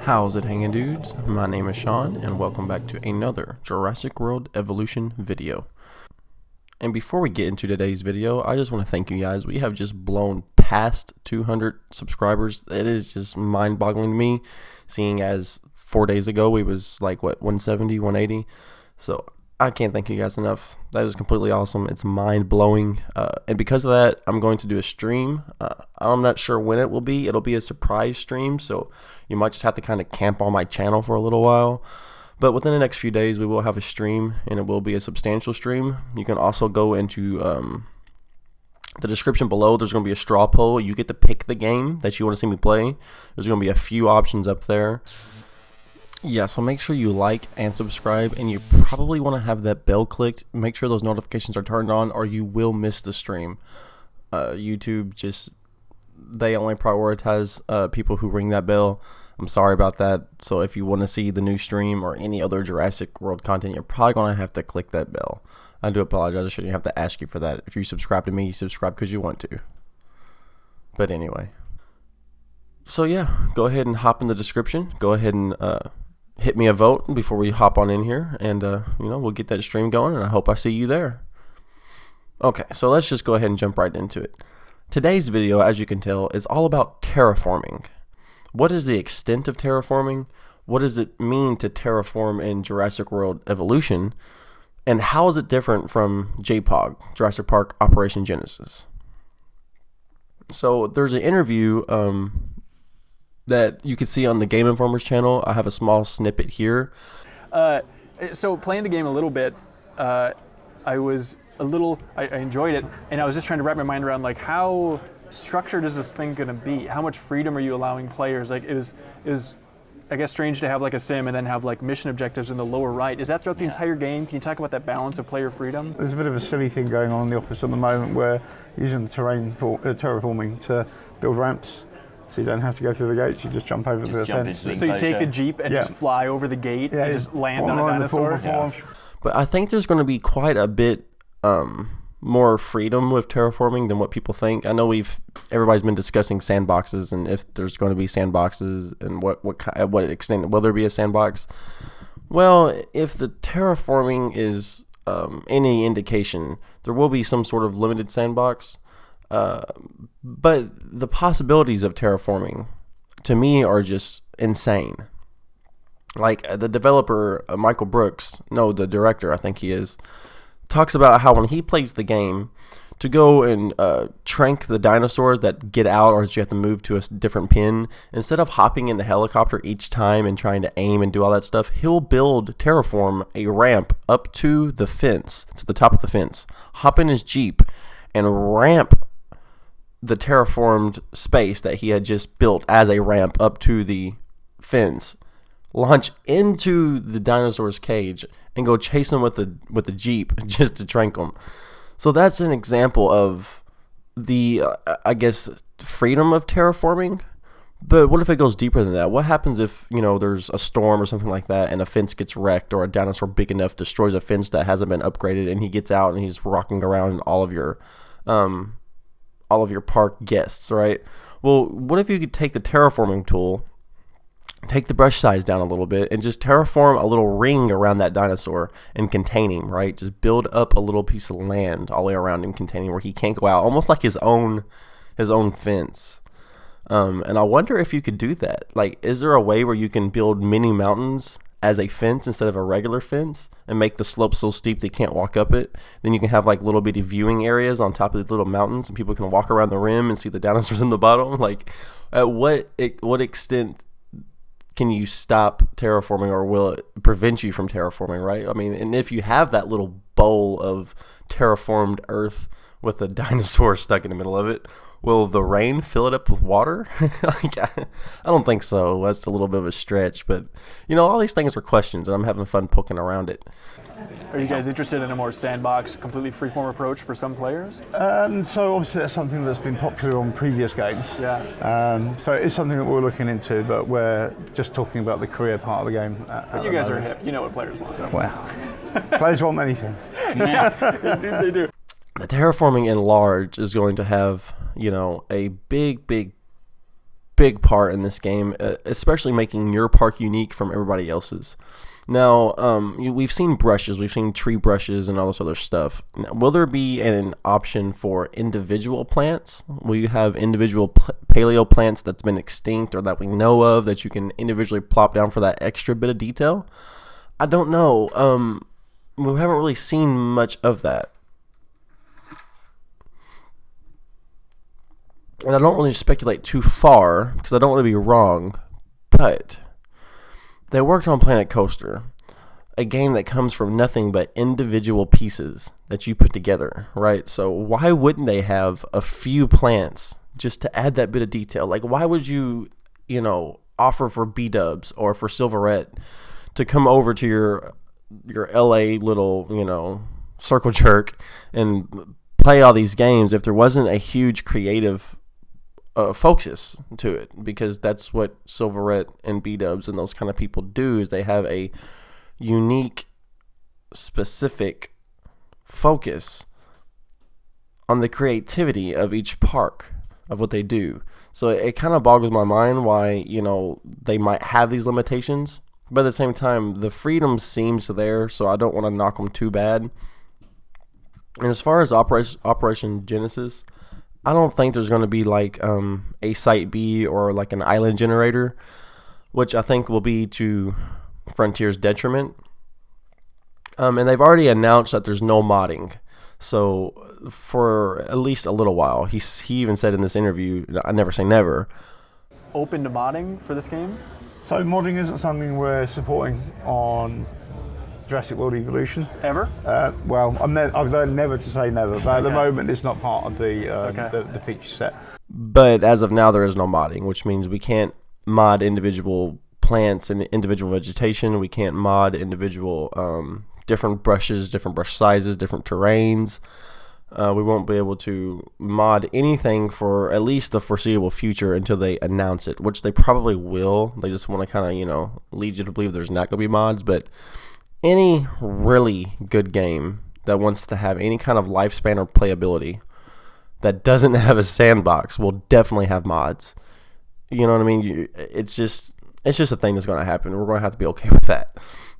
How's it hanging, dudes? My name is Sean, and welcome back to another Jurassic World Evolution video. And before we get into today's video, I just want to thank you guys. We have just blown past 200 subscribers. It is just mind-boggling to me, seeing as 4 days ago we was like, what, 170, 180? So I can't thank you guys enough. That is completely awesome. It's mind-blowing. And because of that, I'm going to do a stream. I'm not sure when it will be. It'll be a surprise stream, so you might just have to kind of camp on my channel for a little while. But within the next few days, we will have a stream, and it will be a substantial stream. You can also go into the description below. There's going to be a straw poll. You get to pick the game that you want to see me play. There's going to be a few options up there. Yeah, so make sure you like and subscribe, and you probably want to have that bell clicked. Make sure those notifications are turned on, or you will miss the stream. YouTube they only prioritize people who ring that bell. I'm sorry about that. So if you want to see the new stream or any other Jurassic World content, you're probably going to have to click that bell. I do apologize. I shouldn't have to ask you for that. If you subscribe to me, you subscribe because you want to. But anyway. So yeah, go ahead and hop in the description. Go ahead and hit me a vote before we hop on in here. And, we'll get that stream going, and I hope I see you there. Okay, so let's just go ahead and jump right into it. Today's video, as you can tell, is all about terraforming. What is the extent of terraforming? What does it mean to terraform in Jurassic World Evolution? And how is it different from JPOG, Jurassic Park Operation Genesis? So there's an interview that you can see on the Game Informer's channel. I have a small snippet here. So playing the game a little bit, I enjoyed it, and I was just trying to wrap my mind around like how structured is this thing going to be? How much freedom are you allowing players? Like it was I guess strange to have like a sim and then have like mission objectives in the lower right. Is that throughout the entire game? Can you talk about that balance of player freedom? There's a bit of a silly thing going on in the office at the moment where using the terraforming to build ramps. So you don't have to go through the gates, you just jump over the fence. So you take a Jeep and just fly over the gate and just land on a dinosaur? But I think there's going to be quite a bit more freedom with terraforming than what people think. I know everybody's been discussing sandboxes and if there's going to be sandboxes and at what extent will there be a sandbox. Well, if the terraforming is any indication, there will be some sort of limited sandbox. But the possibilities of terraforming, to me, are just insane. Like the developer, Michael Brooks, the director, I think he is, talks about how when he plays the game, to go and trank the dinosaurs that get out or that you have to move to a different pin, instead of hopping in the helicopter each time and trying to aim and do all that stuff, he'll terraform a ramp up to the fence, to the top of the fence, hop in his Jeep, and ramp the terraformed space that he had just built as a ramp up to the fence, launch into the dinosaur's cage, and go chase him with the Jeep just to trank him. So that's an example of the, I guess, freedom of terraforming. But what if it goes deeper than that? What happens if, there's a storm or something like that and a fence gets wrecked, or a dinosaur big enough destroys a fence that hasn't been upgraded, and he gets out and he's rocking around all of your park guests, right? Well, what if you could take the terraforming tool, take the brush size down a little bit, and just terraform a little ring around that dinosaur and contain him, right? Just build up a little piece of land all the way around him, containing where he can't go out, almost like his own fence. And I wonder if you could do that. Like, is there a way where you can build mini mountains as a fence instead of a regular fence and make the slope so steep they can't walk up it? Then you can have like little bitty viewing areas on top of these little mountains, and people can walk around the rim and see the dinosaurs in the bottom. Like, at what extent can you stop terraforming, or will it prevent you from terraforming, right? I mean, and if you have that little bowl of terraformed earth with a dinosaur stuck in the middle of it, will the rain fill it up with water? Like, I don't think so. That's a little bit of a stretch, but all these things are questions, and I'm having fun poking around it. Are you guys interested in a more sandbox, completely freeform approach for some players? So obviously that's something that's been popular on previous games. Yeah. So it is something that we're looking into, but we're just talking about the career part of the game. But you guys are hip. You know what players want. Well, players want many things. Yeah, they do. The terraforming in large is going to have, a big big part in this game, especially making your park unique from everybody else's. Now, we've seen brushes, we've seen tree brushes and all this other stuff. Now, will there be an option for individual plants? Will you have individual paleo plants that's been extinct or that we know of that you can individually plop down for that extra bit of detail? I don't know. We haven't really seen much of that. And I don't really speculate too far because I don't want to be wrong, but they worked on Planet Coaster, a game that comes from nothing but individual pieces that you put together, right? So why wouldn't they have a few plants just to add that bit of detail? Like, why would you offer for B-dubs or for Silverette to come over to your LA little, circle jerk and play all these games if there wasn't a huge creative focus to it? Because that's what Silverette and B-dubs and those kind of people do, is they have a unique, specific focus on the creativity of each park of what they do. So it kind of boggles my mind why, they might have these limitations, but at the same time, the freedom seems there, so I don't want to knock them too bad. And as far as Operation Genesis, I don't think there's going to be like a Site B or like an island generator, which I think will be to Frontier's detriment. And they've already announced that there's no modding. So for at least a little while, he even said in this interview, I never say never. Open to modding for this game? So modding isn't something we're supporting on Jurassic World Evolution. Ever? Well, I've learned never to say never, but at the moment it's not part of the feature set. But as of now, there is no modding, which means we can't mod individual plants and individual vegetation. We can't mod individual different brushes, different brush sizes, different terrains. We won't be able to mod anything for at least the foreseeable future until they announce it, which they probably will. They just want to kind of, lead you to believe there's not going to be mods. But any really good game that wants to have any kind of lifespan or playability that doesn't have a sandbox will definitely have mods. You know what I mean? It's just a thing that's going to happen. We're going to have to be okay with that.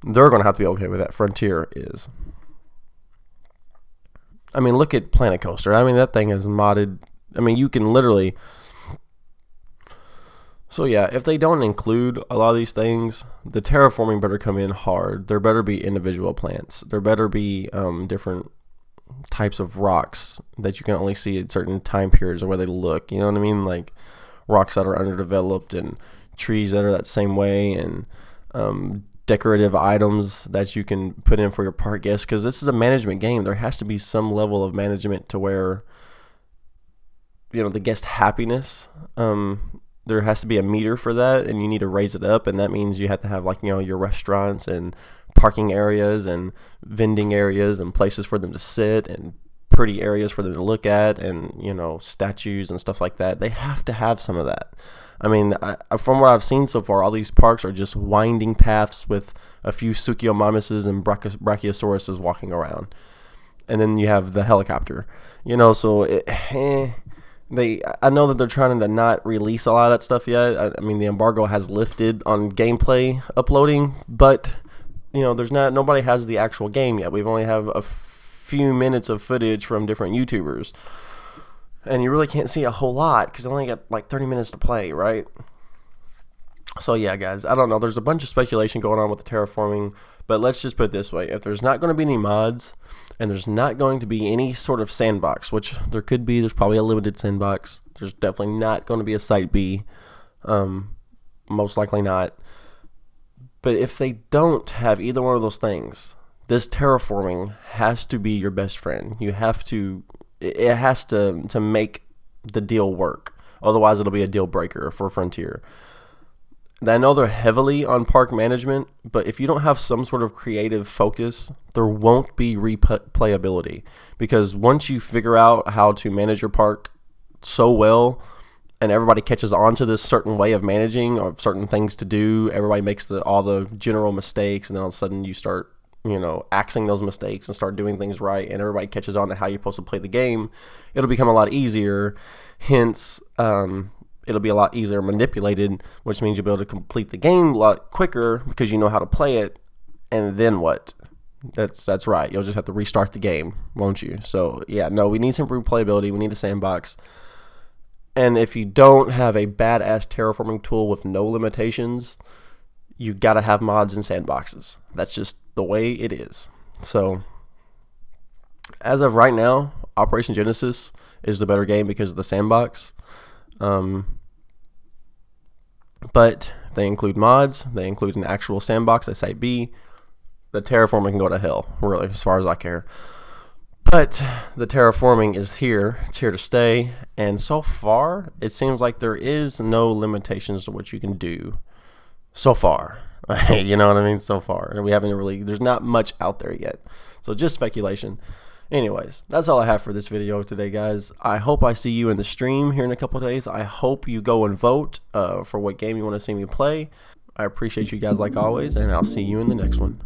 They're going to have to be okay with that. Frontier is. I mean, look at Planet Coaster. I mean, that thing is modded. I mean, you can literally... So yeah, if they don't include a lot of these things, the terraforming better come in hard. There better be individual plants. There better be different types of rocks that you can only see at certain time periods or where they look. You know what I mean? Like rocks that are underdeveloped and trees that are that same way, and decorative items that you can put in for your park guests. Because this is a management game. There has to be some level of management to where, the guest happiness... there has to be a meter for that, and you need to raise it up, and that means you have to have your restaurants and parking areas and vending areas and places for them to sit and pretty areas for them to look at and statues and stuff like that. They have to have some of that. I mean, from what I've seen so far, all these parks are just winding paths with a few Suchomomises and Brachiosauruses walking around, and then you have the helicopter. So I know that they're trying to not release a lot of that stuff yet. I mean, the embargo has lifted on gameplay uploading, but nobody has the actual game yet. We've only have a few minutes of footage from different YouTubers, and you really can't see a whole lot because they only got like 30 minutes to play, right? So yeah, guys, I don't know. There's a bunch of speculation going on with the terraforming, but let's just put it this way: if there's not going to be any mods, and there's not going to be any sort of sandbox, which there could be, there's probably a limited sandbox. There's definitely not going to be a Site B, most likely not. But if they don't have either one of those things, this terraforming has to be your best friend. It has to make the deal work. Otherwise, it'll be a deal breaker for Frontier. I know they're heavily on park management, but if you don't have some sort of creative focus, there won't be replayability. Because once you figure out how to manage your park so well, and everybody catches on to this certain way of managing or certain things to do, everybody makes all the general mistakes, and then all of a sudden you start, axing those mistakes and start doing things right, and everybody catches on to how you're supposed to play the game, it'll become a lot easier. Hence, it'll be a lot easier manipulated, which means you'll be able to complete the game a lot quicker because you know how to play it. And then what? That's right. You'll just have to restart the game, won't you? So yeah, no, we need some replayability. We need a sandbox. And if you don't have a badass terraforming tool with no limitations, you gotta have mods and sandboxes. That's just the way it is. So as of right now, Operation Genesis is the better game because of the sandbox. But they include mods. They include an actual sandbox at Site B. The terraforming can go to hell, really, as far as I care. But the terraforming is here. It's here to stay. And so far, it seems like there is no limitations to what you can do. So far. You know what I mean? So far. We haven't really, there's not much out there yet. So just speculation. Anyways, that's all I have for this video today, guys. I hope I see you in the stream here in a couple of days. I hope you go and vote for what game you want to see me play. I appreciate you guys like always, and I'll see you in the next one.